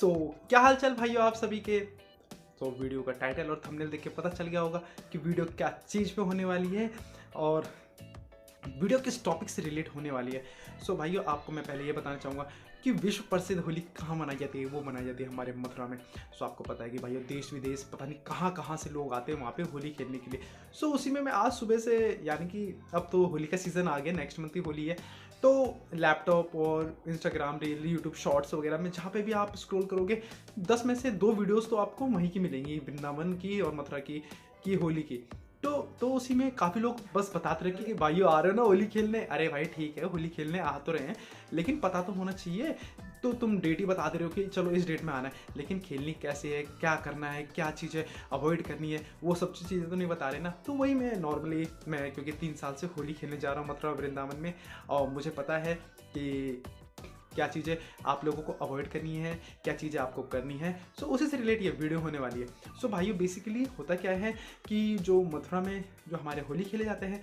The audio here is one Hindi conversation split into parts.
सो क्या हाल चाल भाइयों आप सभी के। तो वीडियो का टाइटल और थंबनेल देख के पता चल गया होगा कि वीडियो क्या चीज़ पे होने वाली है और वीडियो किस टॉपिक से रिलेट होने वाली है। सो भाइयों आपको मैं पहले ये बताना चाहूँगा कि विश्व प्रसिद्ध होली कहाँ मनाई जाती है। वो मनाई जाती है हमारे मथुरा में। सो आपको पता है कि भाइयों देश विदेश पता नहीं कहाँ कहाँ से लोग आते हैं वहाँ पे होली खेलने के लिए। सो उसी में मैं आज सुबह से, यानी कि अब तो होली का सीज़न आ गया, नेक्स्ट मंथ ही होली है, तो लैपटॉप और इंस्टाग्राम रील, यूट्यूब शॉर्ट्स वगैरह में जहाँ पे भी आप स्क्रॉल करोगे 10 में से 2 वीडियोस तो आपको वहीं की मिलेंगी, वृंदावन की और मथुरा की होली की। तो उसी में काफ़ी लोग बस बताते रहे कि भाइयों आ रहे हो ना होली खेलने। अरे भाई ठीक है, होली खेलने आ तो रहे हैं, लेकिन पता तो होना चाहिए। तो तुम डेट ही बता दे रहे हो कि चलो इस डेट में आना है, लेकिन खेलनी कैसे है, क्या करना है, क्या चीज़ें अवॉइड करनी है, वो सब चीज़ें तो नहीं बता रहे ना। तो वही मैं नॉर्मली, मैं क्योंकि 3 साल से होली खेलने जा रहा हूँ मथुरा वृंदावन में, और मुझे पता है कि क्या चीज़ें आप लोगों को अवॉइड करनी है, क्या चीज़ें आपको करनी है। सो उसी से रिलेट ये वीडियो होने वाली है। सो भाइयों बेसिकली होता क्या है कि जो मथुरा में जो हमारे होली खेले जाते हैं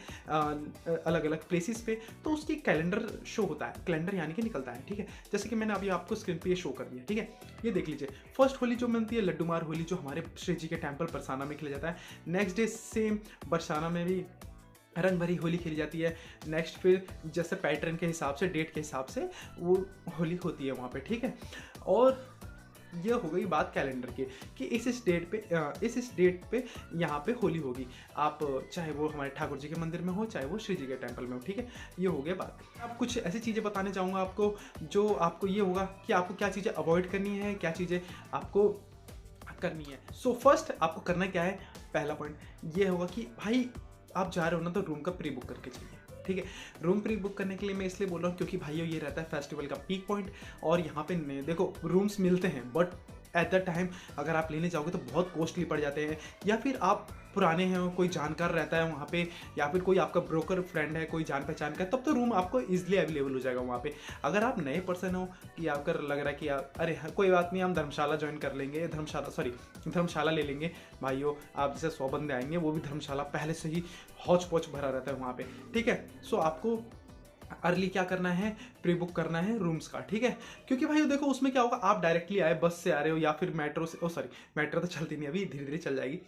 अलग अलग प्लेसेस पे, तो उसकी कैलेंडर शो होता है, कैलेंडर यानी कि निकलता है, ठीक है। जैसे कि मैंने अभी आपको स्क्रीन पे ये शो कर दिया, ठीक है। ये देख लीजिए, फर्स्ट होली जो बनती है लड्डूमार होली, जो हमारे श्री जी के टेम्पल बरसाना में खेला जाता है। नेक्स्ट डे सेम बरसाना में भी रंग भरी होली खेली जाती है। नेक्स्ट फिर जैसे पैटर्न के हिसाब से, डेट के हिसाब से वो होली होती है वहाँ पे, ठीक है। और ये हो गई बात कैलेंडर की कि इस डेट पे यहाँ पे होली होगी। आप चाहे वो हमारे ठाकुर जी के मंदिर में हो, चाहे वो श्री जी के टेम्पल में हो, ठीक है। ये हो गया बात। अब कुछ ऐसी चीज़ें बताने चाहूँगा आपको, जो आपको ये होगा कि आपको क्या चीज़ें अवॉइड करनी है, क्या चीज़ें आपको करनी है। सो फर्स्ट आपको करना क्या है, पहला पॉइंट ये होगा कि भाई आप जा रहे हो ना तो रूम का प्री बुक करके चाहिए, ठीक है। रूम प्री बुक करने के लिए मैं इसलिए बोल रहा हूँ क्योंकि भाइयों ये रहता है फेस्टिवल का पीक पॉइंट, और यहाँ पे देखो रूम्स मिलते हैं बट एट द टाइम अगर आप लेने जाओगे तो बहुत कॉस्टली पड़ जाते हैं, या फिर आप पुराने हैं, कोई जानकार रहता है वहाँ पे, या फिर कोई आपका ब्रोकर फ्रेंड है, कोई जान पहचान का, तब तो रूम आपको इजीली अवेलेबल हो जाएगा वहाँ पे। अगर आप नए पर्सन हो कि आपका लग रहा है कि आप अरे कोई बात नहीं हम धर्मशाला ज्वाइन कर लेंगे, धर्मशाला ले लेंगे, भाइयों आप जैसे 100 बंदे आएंगे, वो भी धर्मशाला पहले से ही हौच पौच भरा रहता है वहाँ पे, ठीक है। सो आपको अर्ली क्या करना है, प्री बुक करना है रूम्स का, ठीक है। क्योंकि भाई देखो उसमें क्या होगा, आप डायरेक्टली आए, बस से आ रहे हो या फिर मेट्रो से, मेट्रो तो चलती नहीं, अभी धीरे धीरे चल जाएगी।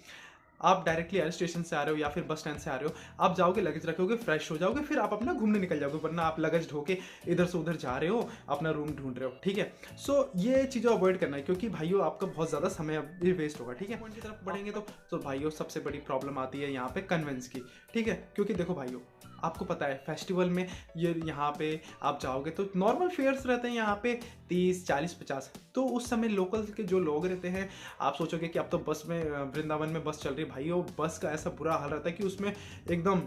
आप डायरेक्टली एयर स्टेशन से आ रहे हो या फिर बस स्टैंड से आ रहे हो, आप जाओगे, लगेज रखोगे, फ्रेश हो जाओगे, फिर आप अपना घूमने निकल जाओगे, वरना आप लगेज ढोके इधर से उधर जा रहे हो, अपना रूम ढूंढ रहे हो, ठीक है। सो ये चीज़ें अवॉइड करना है, क्योंकि भाइयों आपका बहुत ज़्यादा समय भी वेस्ट होगा, ठीक है। पॉइंट की तरफ बढ़ेंगे तो भाइयों सबसे बड़ी प्रॉब्लम आती है यहाँ पे कन्वेंस की, ठीक है। क्योंकि देखो भाइयों आपको पता है फेस्टिवल में ये यहाँ पे आप जाओगे तो नॉर्मल फेयर्स रहते हैं यहाँ पे 30, 40, 50। तो उस समय लोकल के जो लोग रहते हैं, आप सोचोगे कि अब तो बस में वृंदावन में बस चल रही है, भाई वो बस का ऐसा बुरा हाल रहता है कि उसमें एकदम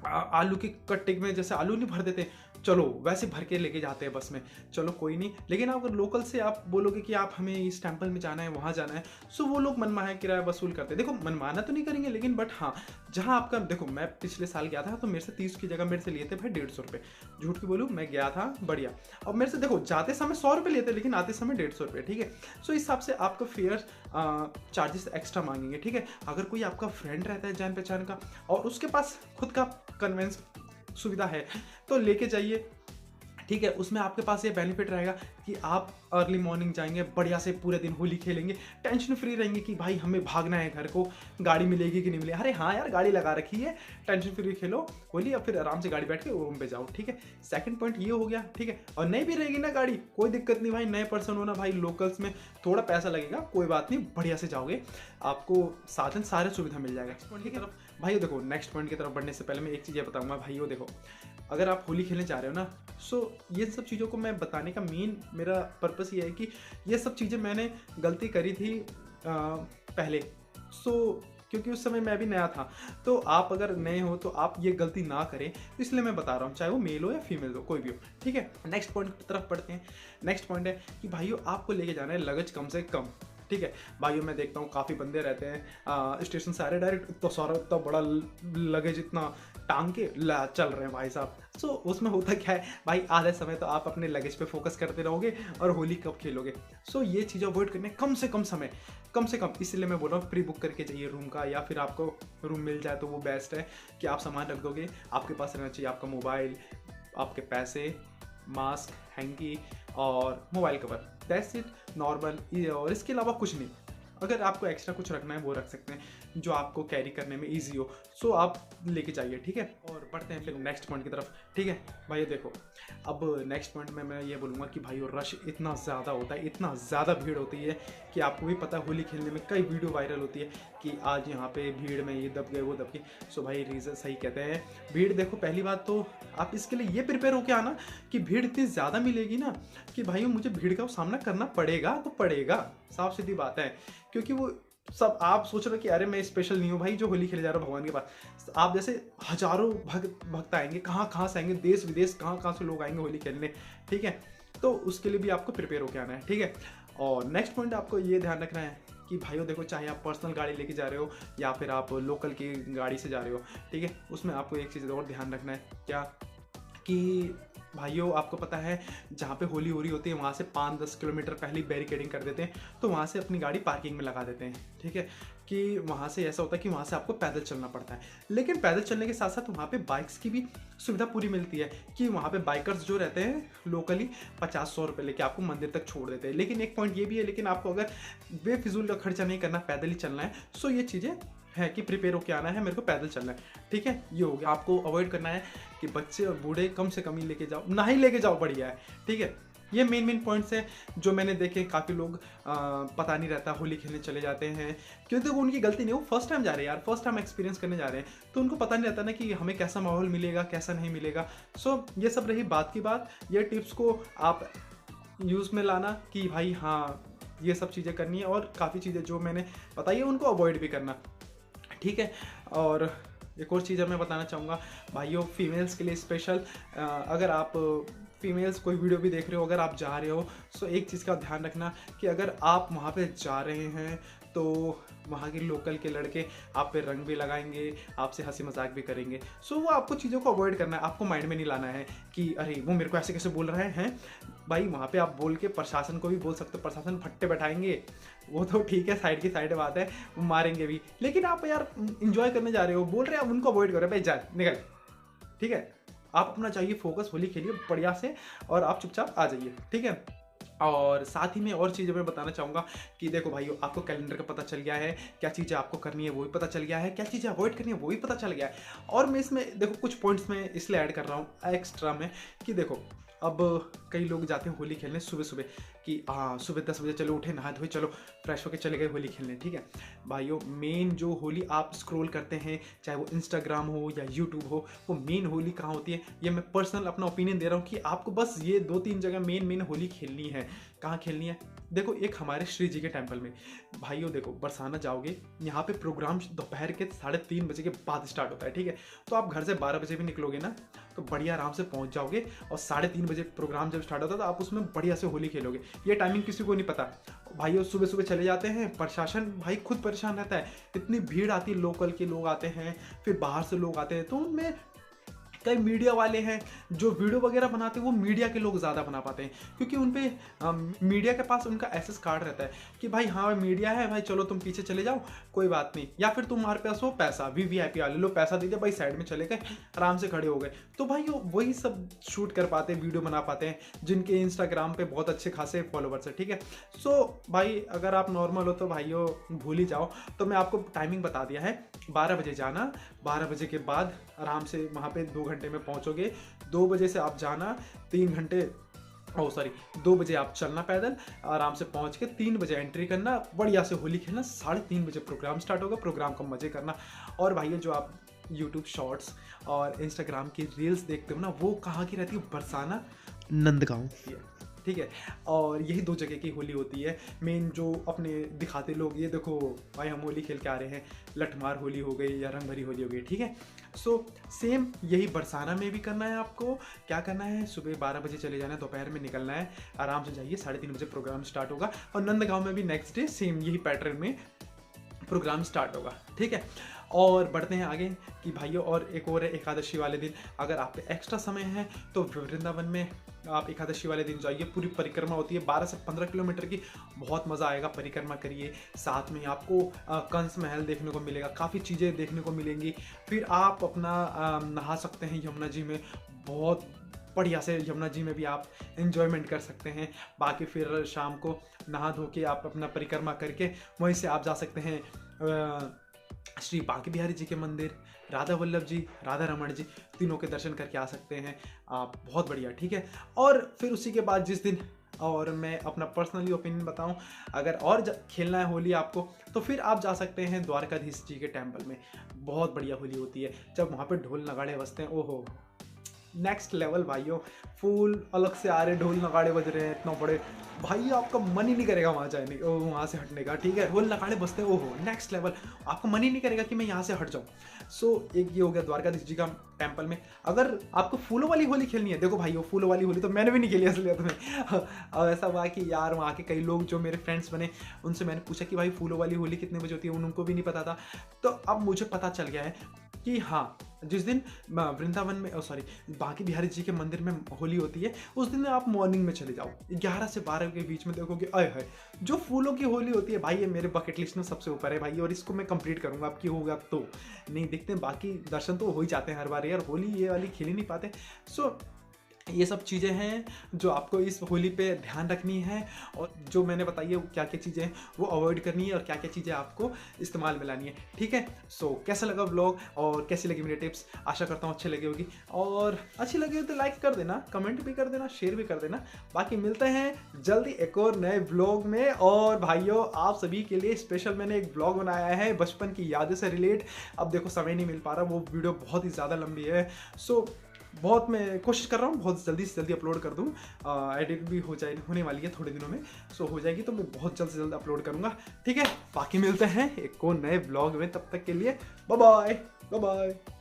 आलू के कट्टे में जैसे आलू नहीं भर देते, चलो वैसे भर के लेके जाते हैं बस में, चलो कोई नहीं। लेकिन अगर लोकल से आप बोलोगे कि आप हमें इस टेम्पल में जाना है, वहाँ जाना है, सो वो लोग मनमाना किराया वसूल करते हैं। देखो मनमाना तो नहीं करेंगे, लेकिन बट हाँ जहाँ आपका, देखो मैं पिछले साल गया था तो मेरे से 30 की जगह मेरे से लिए थे भाई 150 रुपये। झूठ की बोलूँ, मैं गया था बढ़िया। अब मेरे से देखो जाते समय 100 रुपये लेते, लेकिन आते समय 150 रुपये, ठीक है। सो इस हिसाब से आपका फेयर चार्जेस एक्स्ट्रा मांगेंगे, ठीक है। अगर कोई आपका फ्रेंड रहता है जान पहचान का और उसके पास खुद का कन्वेंस सुविधा है तो लेके जाइए, ठीक है। उसमें आपके पास ये बेनिफिट रहेगा कि आप अर्ली मॉर्निंग जाएंगे, बढ़िया से पूरे दिन होली खेलेंगे, टेंशन फ्री रहेंगे कि भाई हमें भागना है घर को, गाड़ी मिलेगी कि नहीं मिलेगी, अरे हाँ यार गाड़ी लगा रखी है, टेंशन फ्री खेलो होली, या फिर आराम से गाड़ी बैठ के रूम पे जाओ, ठीक है। सेकंड पॉइंट ये हो गया, ठीक है। और नहीं भी रहेगी ना गाड़ी, कोई दिक्कत नहीं भाई, नए पर्सन हो ना भाई, लोकल्स में थोड़ा पैसा लगेगा, कोई बात नहीं, बढ़िया से जाओगे, आपको साधन सारे सुविधा मिल जाएगा। नेक्स्ट पॉइंट की तरफ भाई देखो, नेक्स्ट पॉइंट की तरफ बढ़ने से पहले मैं एक चीज़ ये बताऊंगा भाई, देखो अगर आप होली खेलने जा रहे हो ना, सो ये सब चीज़ों को मैं बताने का मेन मेरा पर्पस ये है कि ये सब चीज़ें मैंने गलती करी थी पहले, सो क्योंकि उस समय मैं भी नया था। तो आप अगर नए हो तो आप ये गलती ना करें, तो इसलिए मैं बता रहा हूँ, चाहे वो मेल हो या फीमेल हो, कोई भी हो, ठीक है। नेक्स्ट पॉइंट की तरफ पढ़ते हैं। नेक्स्ट पॉइंट है कि भाइयों आपको लेके जाना है लगेज कम से कम, ठीक है। भाइयों मैं देखता हूँ काफ़ी बंदे रहते हैं स्टेशन से आ रहे डायरेक्ट, तो सारा इतना बड़ा लगेज इतना टांग के चल रहे हैं भाई साहब। सो उसमें होता क्या है भाई, आधे समय तो आप अपने लगेज पे फोकस करते रहोगे और होली कब खेलोगे। सो ये चीज़ अवॉइड करने कम से कम समय, कम से कम, इसलिए मैं बोल रहा हूँ प्री बुक करके चाहिए रूम का, या फिर आपको रूम मिल जाए तो वो बेस्ट है कि आप सामान रख दोगे। आपके पास रहना चाहिए आपका मोबाइल, आपके पैसे, मास्क, हैंकी और mobile cover, that's it, normal. और इसके अलावा कुछ नहीं। अगर आपको एक्स्ट्रा कुछ रखना है वो रख सकते हैं जो आपको कैरी करने में ईजी हो, सो आप लेके जाइए, ठीक है। और बढ़ते हैं फिर नेक्स्ट पॉइंट की तरफ, ठीक है भाई। देखो अब नेक्स्ट पॉइंट में मैं ये बोलूँगा कि भाई रश इतना ज़्यादा होता है, इतना ज़्यादा भीड़ होती है कि आपको भी पता, होली खेलने में कई वीडियो वायरल होती है कि आज यहाँ पे भीड़ में ये दब गए वो दब गए। सो भाई रीज़न सही कहते हैं, भीड़ देखो पहली बात तो आप इसके लिए ये प्रिपेयर होके आना कि भीड़ इतनी ज़्यादा मिलेगी ना कि भाई मुझे भीड़ का सामना करना पड़ेगा, तो पड़ेगा, साफ सीधी बात है। क्योंकि वो सब आप सोच रहे हो कि अरे मैं स्पेशल नहीं हूँ भाई जो होली खेले जा रहा हूँ भगवान के पास। आप जैसे हजारों भक्त आएंगे, कहाँ से आएंगे, देश विदेश कहाँ से लोग आएंगे होली खेलने, ठीक है। तो उसके लिए भी आपको प्रिपेयर होकर आना है, ठीक है। और नेक्स्ट पॉइंट आपको ये ध्यान रखना है कि भाइयों देखो, चाहे आप पर्सनल गाड़ी लेके जा रहे हो या फिर आप लोकल की गाड़ी से जा रहे हो, ठीक है, उसमें आपको एक चीज़ और ध्यान रखना है, क्या कि भाइयों आपको पता है जहाँ पे होली हो रही होती है वहाँ से 5-10 किलोमीटर पहले बैरिकेडिंग कर देते हैं, तो वहाँ से अपनी गाड़ी पार्किंग में लगा देते हैं, ठीक है। कि वहाँ से ऐसा होता है कि वहाँ से आपको पैदल चलना पड़ता है, लेकिन पैदल चलने के साथ साथ वहाँ पे बाइक्स की भी सुविधा पूरी मिलती है कि वहाँ पे बाइकर्स जो रहते हैं लोकली 50-100 रुपये लेके आपको मंदिर तक छोड़ देते हैं। लेकिन एक पॉइंट ये भी है, लेकिन आपको अगर बेफिजूल का खर्चा नहीं करना, पैदल ही चलना है, सो ये चीज़ें है कि प्रिपेयर होकर आना है, मेरे को पैदल चलना है, ठीक है। ये हो गया। आपको अवॉइड करना है कि बच्चे और बूढ़े कम से कम ही लेके जाओ, ना ही लेके जाओ, बढ़िया है, ठीक है। ये मेन पॉइंट्स हैं जो मैंने देखे। काफ़ी लोग पता नहीं रहता होली खेलने चले जाते हैं, क्योंकि वो उनकी गलती नहीं, वो फर्स्ट टाइम जा रहे हैं यार, फर्स्ट टाइम एक्सपीरियंस करने जा रहे हैं, तो उनको पता नहीं रहता ना कि हमें कैसा माहौल मिलेगा कैसा नहीं मिलेगा। सो ये सब रही बात की बात। ये टिप्स को आप यूज़ में लाना कि भाई हाँ ये सब चीज़ें करनी है, और काफ़ी चीज़ें जो मैंने बताई है उनको अवॉइड भी करना, ठीक है। और एक और चीज़ मैं बताना चाहूँगा भाइयों, फीमेल्स के लिए स्पेशल, अगर आप फीमेल्स कोई वीडियो भी देख रहे हो, अगर आप जा रहे हो, सो एक चीज़ का ध्यान रखना कि अगर आप वहाँ पे जा रहे हैं तो वहाँ के लोकल के लड़के आप पे रंग भी लगाएंगे, आपसे हंसी मजाक भी करेंगे। सो वो आपको चीज़ों को अवॉइड करना है, आपको माइंड में नहीं लाना है कि अरे वो मेरे को ऐसे कैसे बोल रहे हैं। भाई वहाँ पे आप बोल के प्रशासन को भी बोल सकते हो, प्रशासन फट्टे बैठाएंगे, वो तो ठीक है, साइड की साइड बात है, वो मारेंगे भी, लेकिन आप यार इंजॉय करने जा रहे हो, बोल रहे हैं, आप उनको अवॉइड करो, भाई जा निकल, ठीक है। आप अपना चाहिए फोकस, होली खेलिए बढ़िया से और आप चुपचाप आ जाइए, ठीक है। और साथ ही में और चीज़ें मैं बताना चाहूँगा कि देखो भाइयों, आपको कैलेंडर का पता चल गया है, क्या चीज़ें आपको करनी है वो भी पता चल गया है, क्या चीज़ें अवॉइड करनी है वो भी पता चल गया है। और मैं इसमें देखो कुछ पॉइंट्स में इसलिए ऐड कर रहा हूँ एक्स्ट्रा में कि देखो अब कई लोग जाते हैं होली खेलने सुबह सुबह कि हाँ सुबह 10 बजे चलो उठे, नहा धोए, चलो फ्रेश होकर चले गए होली खेलने, ठीक है। भाइयों मेन जो होली आप स्क्रॉल करते हैं, चाहे वो इंस्टाग्राम हो या यूट्यूब हो, वो मेन होली कहाँ होती है, ये मैं पर्सनल अपना ओपिनियन दे रहा हूँ कि आपको बस ये 2-3 जगह मेन होली खेलनी है। कहाँ खेलनी है? देखो एक हमारे श्री जी के टेम्पल में। भाइयों देखो बरसाना जाओगे, यहाँ पे प्रोग्राम दोपहर के 3:30 बजे के बाद स्टार्ट होता है, ठीक है। तो आप घर से 12 बजे भी निकलोगे ना तो बढ़िया आराम से पहुँच जाओगे, और 3:30 बजे प्रोग्राम जब स्टार्ट होता है तो आप उसमें बढ़िया से होली खेलोगे। ये टाइमिंग किसी को नहीं पता। भाइयों सुबह सुबह चले जाते हैं, प्रशासन भाई खुद परेशान रहता है, इतनी भीड़ आती है, लोकल के लोग आते हैं, फिर बाहर से लोग आते हैं, तो उनमें कई मीडिया वाले हैं जो वीडियो वगैरह बनाते हैं, वो मीडिया के लोग ज़्यादा बना पाते हैं, क्योंकि उन पे मीडिया के पास उनका एसएस कार्ड रहता है कि भाई हाँ मीडिया है भाई, चलो तुम पीछे चले जाओ कोई बात नहीं, या फिर तुम्हारे पास हो पैसा, वीवीआईपी वाले लो पैसा दे दिया भाई, साइड में चले गए, आराम से खड़े हो गए। तो भाई वही सब शूट कर पाते हैं, वीडियो बना पाते हैं, जिनके इंस्टाग्राम पे बहुत अच्छे खासे फॉलोवर्स है, ठीक है। सो भाई अगर आप नॉर्मल हो तो भाइयों भूल ही जाओ। तो मैं आपको टाइमिंग बता दिया है, 12 बजे जाना, 12 बजे के बाद आराम से वहाँ पे 2 घंटे में पहुँचोगे, 2 बजे से आप जाना, 3 घंटे 2 बजे आप चलना पैदल, आराम से पहुँच के 3 बजे एंट्री करना, बढ़िया से होली खेलना, 3:30 बजे प्रोग्राम स्टार्ट होगा, प्रोग्राम को मज़े करना। और भाइयों जो आप यूट्यूब शॉर्ट्स और इंस्टाग्राम की रील्स देखते हो ना, वो कहाँ की रहती है? बरसाना, नंदगांव की है, ठीक है। और यही 2 जगह की होली होती है मेन, जो अपने दिखाते लोग, ये देखो भाई हम होली खेल के आ रहे हैं, लठमार होली हो गई या रंग भरी होली हो गई, ठीक है। सो सेम यही बरसाना में भी करना है। आपको क्या करना है? सुबह 12 बजे चले जाना है, दोपहर में निकलना है, आराम से जाइए, 3:30 बजे प्रोग्राम स्टार्ट होगा। और नंदगांव में भी नेक्स्ट डे सेम यही पैटर्न में प्रोग्राम स्टार्ट होगा, ठीक है। और बढ़ते हैं आगे कि भाइयों और एक और है एकादशी वाले दिन, अगर आप पे एक्स्ट्रा समय है तो वृंदावन में आप एकादशी वाले दिन जाइए, पूरी परिक्रमा होती है 12 से 15 किलोमीटर की, बहुत मज़ा आएगा, परिक्रमा करिए, साथ में आपको कंस महल देखने को मिलेगा, काफ़ी चीज़ें देखने को मिलेंगी। फिर आप अपना नहा सकते हैं यमुना जी में, बहुत बढ़िया से यमुना जी में भी आप एंजॉयमेंट कर सकते हैं। बाकी फिर शाम को नहा धो के आप अपना परिक्रमा करके वहीं से आप जा सकते हैं श्री बांके बिहारी जी के मंदिर, राधा वल्लभ जी, राधा रमण जी, तीनों के दर्शन करके आ सकते हैं आप। बहुत बढ़िया, ठीक है। और फिर उसी के बाद जिस दिन, और मैं अपना पर्सनली ओपिनियन बताऊं, अगर और खेलना है होली आपको तो फिर आप जा सकते हैं द्वारकाधीश जी के टेम्पल में। बहुत बढ़िया होली होती है जब वहाँ पे ढोल नगाड़े बजते हैं, ओहो नेक्स्ट लेवल भाइयों। फूल अलग से आ रहे, ढोल नगाड़े बज रहे हैं इतना बड़े, भाई आपका मन ही नहीं करेगा वहाँ जाने, वहाँ से हटने का, ठीक है। ढोल नगाड़े बजते हैं, ओहो नेक्स्ट लेवल, आपको मन ही नहीं करेगा कि मैं यहाँ से हट जाऊँ। सो एक ये हो गया द्वारकाधीश जी का टेम्पल में। अगर आपको फूलों वाली होली खेलनी है, देखो भाइयों फूलों वाली होली तो मैंने भी नहीं खेली असलियत में। अब ऐसा हुआ कि यार वहाँ के कई लोग जो मेरे फ्रेंड्स बने, उनसे मैंने पूछा कि भाई फूलों वाली होली कितने बजे होती है, उनको भी नहीं पता था। तो अब मुझे पता चल गया है कि हाँ, जिस दिन वृंदावन में, सॉरी बांके बिहारी जी के मंदिर में होली होती है, उस दिन आप मॉर्निंग में चले जाओ, 11 से 12 के बीच में देखोगे, आए हाय जो फूलों की होली होती है भाई, ये मेरे बकेट लिस्ट में सबसे ऊपर है भाई, और इसको मैं कंप्लीट करूंगा। अब की होगा तो नहीं देखते, बाकी दर्शन तो हो ही जाते हैं हर बार यार, होली ये वाली खेल ही नहीं पाते। सो ये सब चीज़ें हैं जो आपको इस होली पे ध्यान रखनी है, और जो मैंने बताई है क्या क्या चीज़ें हैं वो अवॉइड करनी है, और क्या क्या चीज़ें आपको इस्तेमाल में लानी है, ठीक है। सो कैसा लगा व्लॉग और कैसी लगी मेरी टिप्स, आशा करता हूँ अच्छी लगी होगी, और अच्छी लगी हो तो लाइक कर देना, कमेंट भी कर देना, शेयर भी कर देना। बाकी मिलते हैं जल्दी एक और नए व्लॉग में। और भाइयों आप सभी के लिए स्पेशल मैंने एक व्लॉग बनाया है बचपन की यादें से रिलेट। अब देखो समय नहीं मिल पा रहा, वो वीडियो बहुत ही ज़्यादा लंबी है, सो बहुत मैं कोशिश कर रहा हूँ बहुत जल्दी से जल्दी अपलोड कर दूँ। एडिट भी होने वाली है थोड़े दिनों में, सो हो जाएगी तो मैं बहुत जल्द से जल्द अपलोड करूँगा, ठीक है। बाकी मिलते हैं एक और नए ब्लॉग में, तब तक के लिए बाय बाय बाय बाय।